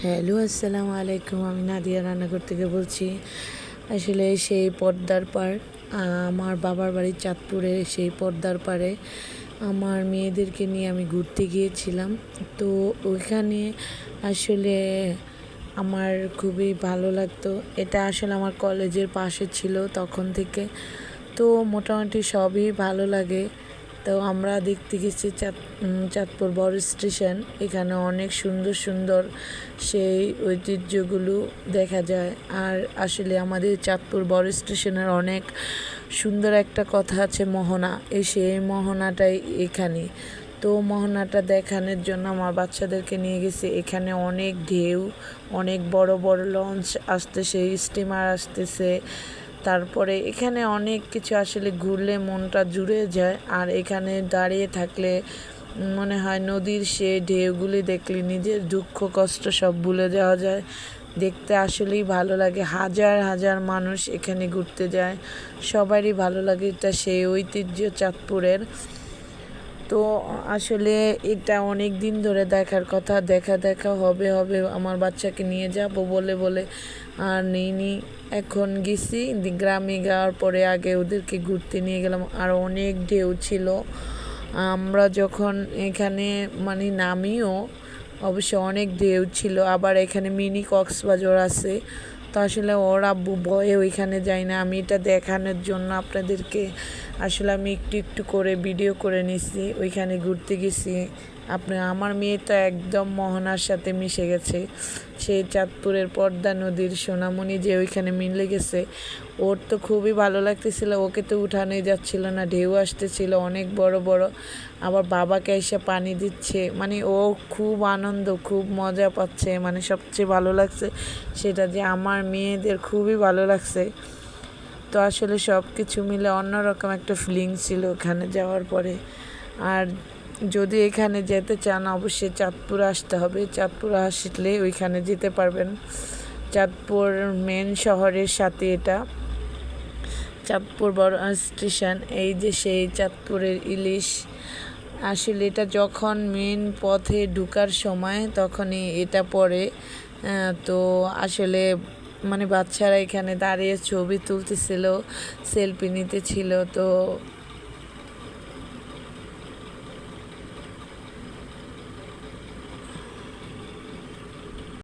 Hello, আসসালামু আলাইকুম। আমি নাদিয়া রান্নাঘর থেকে বলছি। আসলে সেই পদ্মার পাড়, আমার বাবার বাড়ি চাঁদপুরে, সেই পদ্মার পাড়ে আমার মেয়েদেরকে নিয়ে আমি ঘুরতে গিয়েছিলাম। তো ওইখানে আসলে আমার খুবই ভালো লাগতো। এটা আসলে আমার কলেজের পাশে ছিল তখন থেকে। তো মোটামুটি সবই ভালো লাগে। তো আমরা দেখতে গেছি চাঁদপুর বড় স্টেশন। এখানে অনেক সুন্দর সুন্দর সেই ঐতিহ্যগুলো দেখা যায়। আর আসলে আমাদের চাঁদপুর বড় স্টেশনের অনেক সুন্দর একটা কথা আছে, মোহনা। সেই মোহনাটাই এখানে। তো মোহনাটা দেখানোর জন্য আমার বাচ্চাদেরকে নিয়ে গেছি। এখানে অনেক ঢেউ, অনেক বড় বড় লঞ্চ আসতেছে, স্টিমার আসতেছে। তারপরে এখানে অনেক কিছু, আসলে ঘুরলে মনটা জুড়ে যায়। আর এখানে দাঁড়িয়ে থাকলে মনে হয় নদীর সে ঢেউগুলি দেখলে নিজের দুঃখ কষ্ট সব ভুলে যাওয়া যায়। দেখতে আসলেই ভালো লাগে। হাজার হাজার মানুষ এখানে ঘুরতে যায়, সবারই ভালো লাগে। এটা সেই ঐতিহ্য চাঁদপুরের। তো আসলে এটা অনেক দিন ধরে দেখার কথা, দেখা হবে হবে আমার বাচ্চাকে নিয়ে যাব বলে বলে আর নিইনি। এখন গেছি, গ্রামে যাওয়ার পরে আগে ওদেরকে ঘুরতে নিয়ে গেলাম। আর অনেক ঢেউ ছিল। আমরা যখন এখানে নামিও অবশ্য অনেক ঢেউ ছিল। আবার এখানে মিনি কক্সবাজার আছে। তো আসলে ওর আব্বু ভয়ে ওইখানে যায় না। আমি এটা দেখানোর জন্য আপনাদেরকে আসলে আমি একটু একটু করে ভিডিও করে নিছি। ওইখানে ঘুরতে গেছি। আমার মেয়ে তো একদম মোহনার সাথে মিশে গেছে। সেই চাঁদপুরের পদ্মা নদীর সোনামণি যে ওইখানে মিলে গেছে, ওর তো খুবই ভালো লাগতেছিল। ওকে তো উঠানোই যাচ্ছিল না, ঢেউ আসতেছিল অনেক বড় বড়। আবার বাবাকে এসে পানি দিচ্ছে, ও খুব আনন্দ, খুব মজা পাচ্ছে। সবচেয়ে ভালো লাগছে সেটা যে আমার মেয়েদের খুবই ভালো লাগছে। তো আসলে সব কিছু মিলে অন্যরকম একটা ফিলিং ছিল ওখানে যাওয়ার পরে। আর যদি এখানে যেতে চান অবশ্যই চাঁদপুর আসতে হবে। চাঁদপুর আসলে ওইখানে যেতে পারবেন। চাঁদপুর মেন শহরের সাথে এটা চাঁদপুর বড় স্টেশন। এই যে সেই চাঁদপুরের ইলিশ, আসলে এটা যখন মেন পথে ঢুকার সময় তখনই এটা পড়ে। তো আসলে বাচ্চারা এখানে দাঁড়িয়ে ছবি তুলতেছিল, সেলফি নিতেছিল। তো